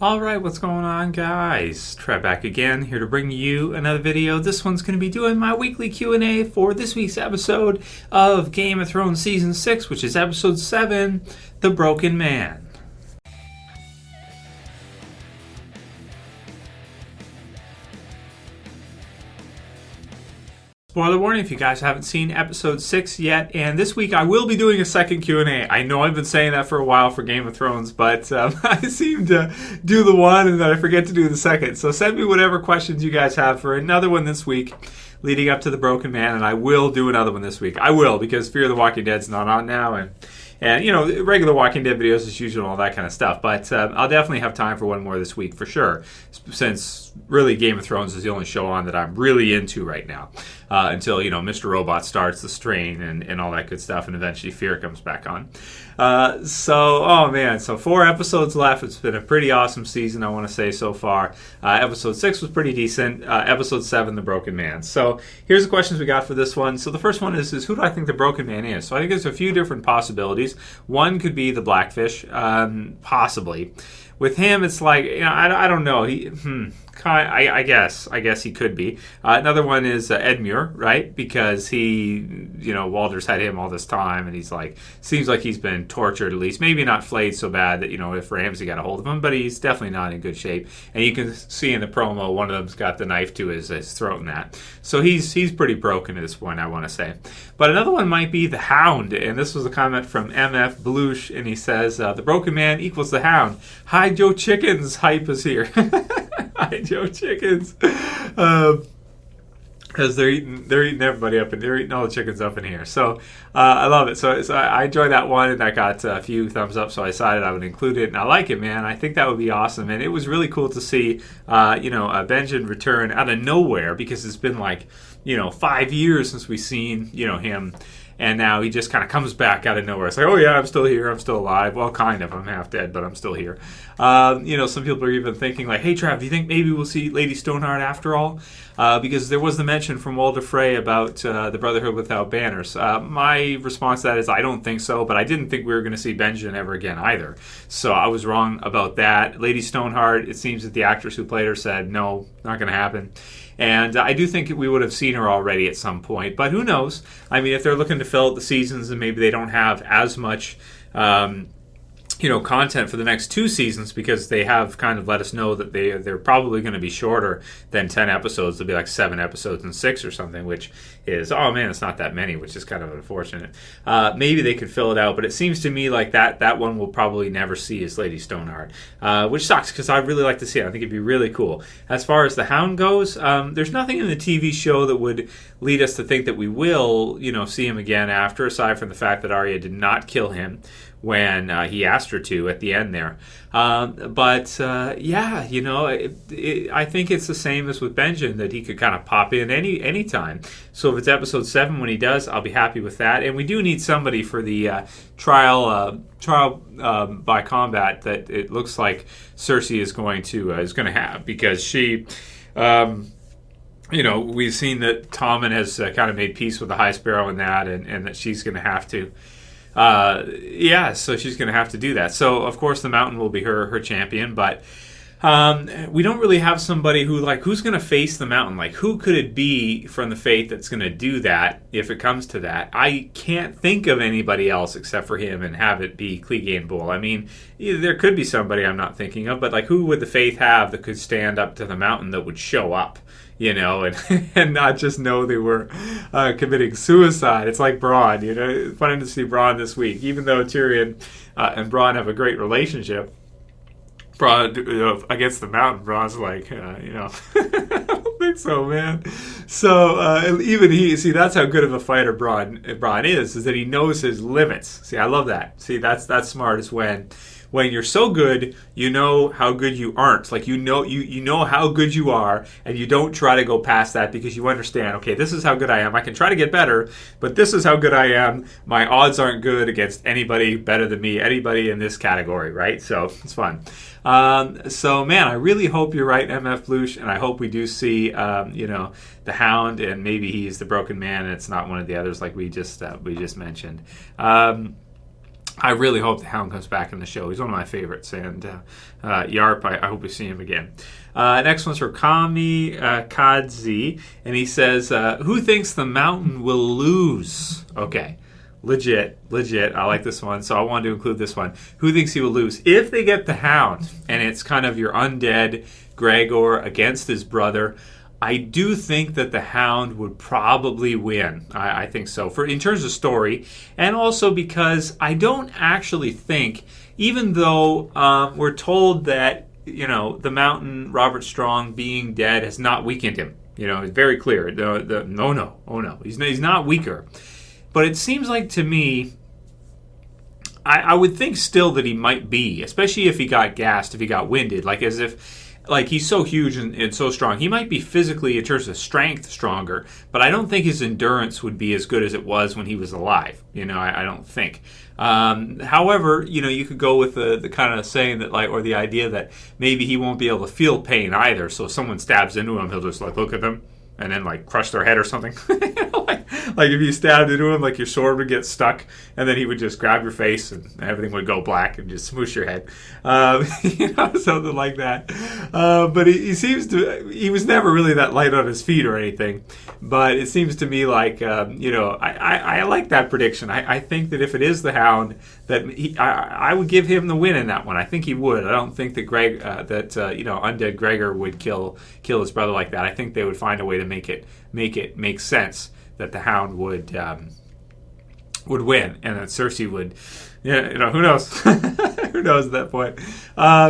Alright, what's going on, guys? Trev back again, here to bring you another video. This one's going to be doing my weekly Q&A for this week's episode of Game of Thrones Season 6, which is Episode 7, The Broken Man. Spoiler warning if you guys haven't seen episode 6 yet, and this week I will be doing a second Q&A. I know I've been saying that for a while for Game of Thrones, but I seem to do the one and then I forget to do the second. So send me whatever questions you guys have for another one this week leading up to the Broken Man, and I will do another one this week. I will, because Fear the Walking Dead's not on now, and you know, regular Walking Dead videos as usual and all that kind of stuff. But I'll definitely have time for one more this week for sure, since really Game of Thrones is the only show on that I'm really into right now. Until, you know, Mr. Robot starts the strain and all that good stuff, and eventually Fear comes back on. So 4 episodes left. It's been a pretty awesome season, I want to say, so far. Episode 6 was pretty decent. Episode 7, The Broken Man. So here's the questions we got for this one. So the first one is who do I think the Broken Man is? So I think there's a few different possibilities. One could be the Blackfish, possibly. With him, it's like, you know, I don't know. I guess he could be. Another one is Edmure, right? Because he, you know, Walter's had him all this time, and he's like, seems like he's been tortured at least. Maybe not flayed so bad that, you know, if Ramsay got a hold of him, but he's definitely not in good shape. And you can see in the promo, one of them's got the knife to his throat and that. So he's pretty broken at this point, I want to say. But another one might be the Hound, and this was a comment from MFBloosh, and he says, the Broken Man equals the Hound. Hi, Joe Chickens, hype is here. Hi, Joe Chickens. Because they're eating everybody up, and they're eating all the chickens up in here. So I love it. So I enjoyed that one, and I got a few thumbs up, so I decided I would include it. And I like it, man. I think that would be awesome. And it was really cool to see, Benjen return out of nowhere, because it's been like, 5 years since we've seen, him. And now he just kind of comes back out of nowhere. It's like, oh yeah, I'm still here. I'm still alive. Well, kind of. I'm half dead, but I'm still here. Some people are even thinking like, hey, Trev, do you think maybe we'll see Lady Stoneheart after all? Because there was the mention from Walder Frey about the Brotherhood without banners. My response to that is I don't think so, but I didn't think we were going to see Benjen ever again either. So I was wrong about that. Lady Stoneheart, it seems that the actress who played her said, no, not going to happen. And I do think we would have seen her already at some point, but who knows? I mean, if they're looking to fill out the seasons and maybe they don't have as much, content for the next 2 seasons, because they have kind of let us know that they're probably going to be shorter than 10 episodes. They'll be like 7 episodes and 6 or something, which is, oh man, it's not that many, which is kind of unfortunate. Maybe they could fill it out, but it seems to me like that one will probably never see as Lady Stoneheart, which sucks because I'd really like to see it. I think it'd be really cool. As far as the Hound goes, there's nothing in the TV show that would lead us to think that we will, see him again after, aside from the fact that Arya did not kill him when he asked her to at the end there. I think it's the same as with Benjen, that he could kind of pop in any time. So if it's episode 7 when he does, I'll be happy with that. And we do need somebody for the trial by combat that it looks like Cersei is going to have, because she. We've seen that Tommen has kind of made peace with the High Sparrow in that, and that she's going to have to. So she's going to have to do that. So, of course, the Mountain will be her champion, but we don't really have somebody who's going to face the Mountain. Like, who could it be from the Faith that's going to do that if it comes to that? I can't think of anybody else except for him and have it be Clegane Bull. I mean, there could be somebody I'm not thinking of, but, who would the Faith have that could stand up to the Mountain that would show up? And not just know they were committing suicide. It's like Bronn, It's funny to see Bronn this week. Even though Tyrion and Bronn have a great relationship, Bronn, against the Mountain, Bronn's like, I don't think so, man. So even that's how good of a fighter Bronn is that he knows his limits. See, I love that. See, that's smart, is when you're so good, you know how good you aren't. Like, you know how good you are, and you don't try to go past that, because you understand, okay, this is how good I am. I can try to get better, but this is how good I am. My odds aren't good against anybody better than me, anybody in this category, right? So it's fun. Man, I really hope you're right, MFBloosh, and I hope we do see, the Hound, and maybe he's the Broken Man, and it's not one of the others like we just mentioned. I really hope the Hound comes back in the show. He's one of my favorites. And Yarp, I hope we see him again. Next one's for Kami Kadze. And he says, who thinks the Mountain will lose? Okay. Legit. I like this one, so I wanted to include this one. Who thinks he will lose? If they get the Hound, and it's kind of your undead Gregor against his brother, I do think that the Hound would probably win. I think so, in terms of story, and also because I don't actually think, even though we're told that the Mountain, Robert Strong, being dead has not weakened him. It's very clear. No, he's not weaker. But it seems like to me, I would think still that he might be, especially if he got gassed, if he got winded, like he's so huge and so strong. He might be physically, in terms of strength, stronger, but I don't think his endurance would be as good as it was when he was alive. I don't think. However, you could go with the kind of saying that, or the idea that maybe he won't be able to feel pain either. So if someone stabs into him, he'll just look at them and then crush their head or something. Like if you stabbed into him, your sword would get stuck, and then he would just grab your face, and everything would go black, and just smoosh your head, something like that. But he seems to. He was never really that light on his feet or anything. But it seems to me like I like that prediction. I think that if it is the Hound, that I would give him the win in that one. I think he would. I don't think that undead Gregor would kill his brother like that. I think they would find a way to make it make sense that the Hound would win, and that Cersei would, who knows? Who knows at that point?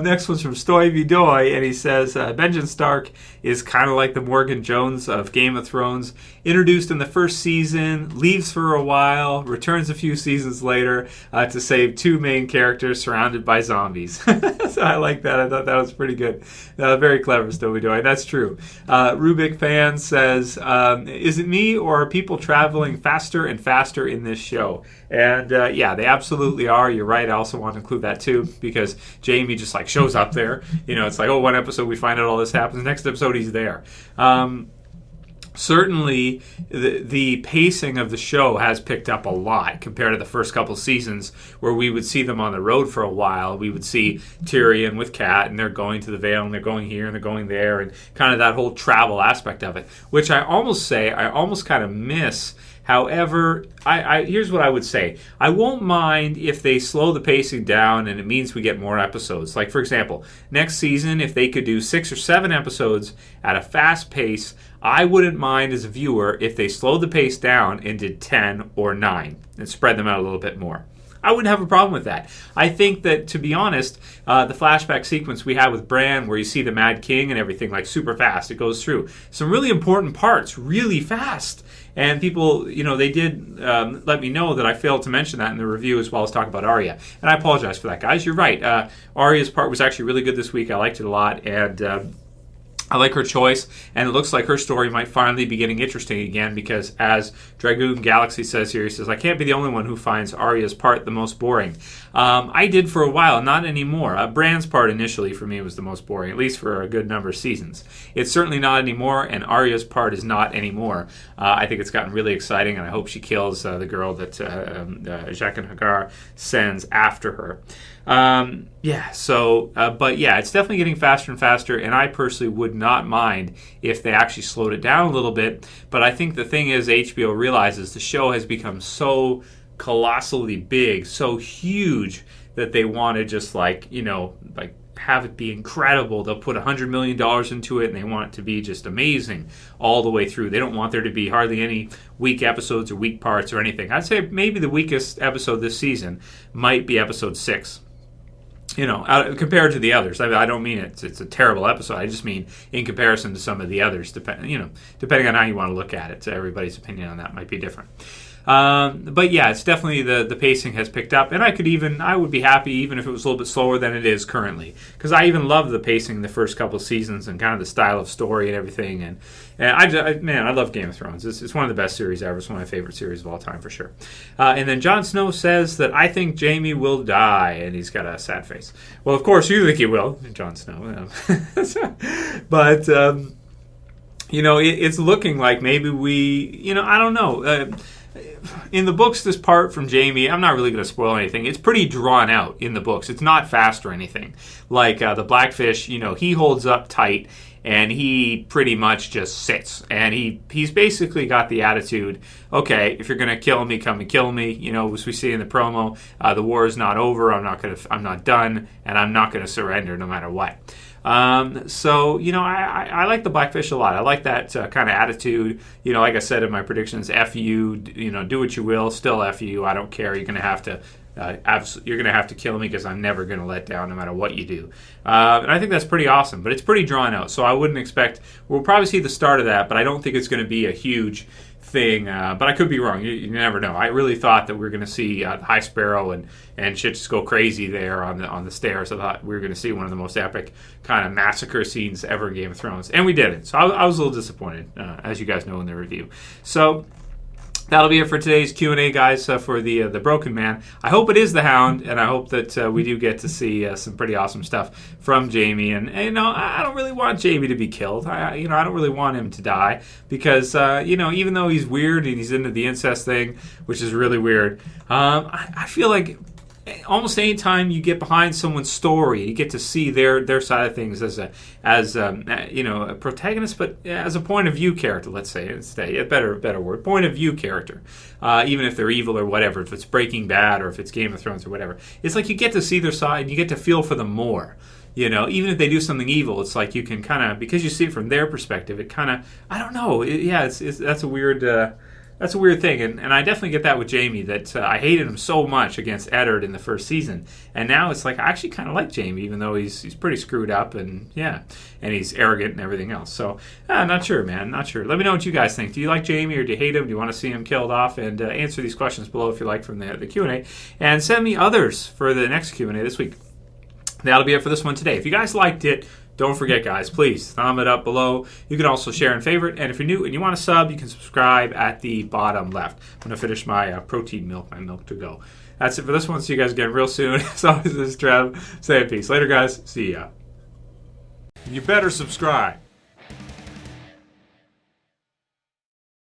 Next one's from stoiviedoi, and he says, Benjen Stark is kind of like the Morgan Jones of Game of Thrones. Introduced in the first season, leaves for a while, returns a few seasons later to save two main characters surrounded by zombies. So I like that. I thought that was pretty good. Very clever, stoiviedoi. That's true. Rubik Fan says, is it me, or are people traveling faster and faster in this show? And yeah, they absolutely are. You're right. I also want to include that too, because Jaime just shows up there. It's one episode we find out all this happens. Next episode he's there. Certainly, the pacing of the show has picked up a lot compared to the first couple seasons, where we would see them on the road for a while. We would see Tyrion with Kat, and they're going to the Vale, and they're going here, and they're going there, and kind of that whole travel aspect of it, which I almost kind of miss. However, here's what I would say. I won't mind if they slow the pacing down and it means we get more episodes. For example, next season, if they could do 6 or 7 episodes at a fast pace, I wouldn't mind as a viewer if they slowed the pace down and did 10 or 9 and spread them out a little bit more. I wouldn't have a problem with that. I think that, to be honest, the flashback sequence we had with Bran, where you see the Mad King and everything, super fast, it goes through some really important parts really fast. And people, they did let me know that I failed to mention that in the review, as well as talk about Arya. And I apologize for that, guys. You're right. Arya's part was actually really good this week. I liked it a lot. And I like her choice, and it looks like her story might finally be getting interesting again, because as DragoonGalaxy says here, he says, I can't be the only one who finds Arya's part the most boring. I did for a while, not anymore. Bran's part initially for me was the most boring, at least for a good number of seasons. It's certainly not anymore, and Arya's part is not anymore. I think it's gotten really exciting, and I hope she kills the girl that Jaqen H'ghar sends after her. But yeah, it's definitely getting faster and faster, and I personally would not mind if they actually slowed it down a little bit. But I think the thing is, HBO realizes the show has become so colossally big, so huge, that they want to just have it be incredible. They'll put $100 million into it, and they want it to be just amazing all the way through. They don't want there to be hardly any weak episodes or weak parts or anything. I'd say maybe the weakest episode this season might be episode 6. Compared to the others. I don't mean it's a terrible episode. I just mean in comparison to some of the others, depending on how you want to look at it. So everybody's opinion on that might be different. But yeah, it's definitely the pacing has picked up, and I would be happy even if it was a little bit slower than it is currently, because I even love the pacing in the first couple of seasons and kind of the style of story and everything. And I love Game of Thrones. It's one of the best series ever. It's one of my favorite series of all time for sure. And then Jon Snow says that I think Jaime will die, and he's got a sad face. Well, of course you think he will, Jon Snow. But it's looking like maybe we, I don't know. in the books, this part from Jaime, I'm not really going to spoil anything. It's pretty drawn out in the books. It's not fast or anything. Like the Blackfish, he holds up tight and he pretty much just sits. And he's basically got the attitude, okay, if you're going to kill me, come and kill me. As we see in the promo, the war is not over. I'm not done, and I'm not going to surrender no matter what. I like the Blackfish a lot. I like that kind of attitude. Like I said in my predictions, F you, do what you will, still F you. I don't care. You're going to have to you're going to have to kill me because I'm never going to let down no matter what you do. And I think that's pretty awesome, but it's pretty drawn out. So I wouldn't expect, we'll probably see the start of that, but I don't think it's going to be a huge thing. But I could be wrong. You never know. I really thought that we were going to see the High Sparrow and shit just go crazy there on the stairs. I thought we were going to see one of the most epic kind of massacre scenes ever in Game of Thrones. And we didn't. So I was a little disappointed, as you guys know in the review. So that'll be it for today's Q&A, guys, for the Broken Man. I hope it is the Hound, and I hope that we do get to see some pretty awesome stuff from Jaime. And I don't really want Jaime to be killed. I don't really want him to die because, even though he's weird and he's into the incest thing, which is really weird, I feel like almost any time you get behind someone's story, you get to see their side of things as a protagonist, but as a point of view character. Let's say instead, a better word, point of view character. Even if they're evil or whatever, if it's Breaking Bad or if it's Game of Thrones or whatever, it's like you get to see their side and you get to feel for them more. Even if they do something evil, it's like you can kind of, because you see it from their perspective, it kind of, I don't know, that's a weird. That's a weird thing, and I definitely get that with Jaime, that I hated him so much against Eddard in the first season, and now it's like I actually kind of like Jaime, even though he's pretty screwed up, and he's arrogant and everything else. So, not sure, man, not sure. Let me know what you guys think. Do you like Jaime, or do you hate him? Do you want to see him killed off? And answer these questions below if you like from the Q&A, and send me others for the next Q&A this week. That'll be it for this one today. If you guys liked it, don't forget, guys, please thumb it up below. You can also share and favorite. And if you're new and you want to sub, you can subscribe at the bottom left. I'm going to finish my protein milk, my milk to go. That's it for this one. See you guys again real soon. As always, this is Trev. Say peace. Later, guys. See ya. You better subscribe.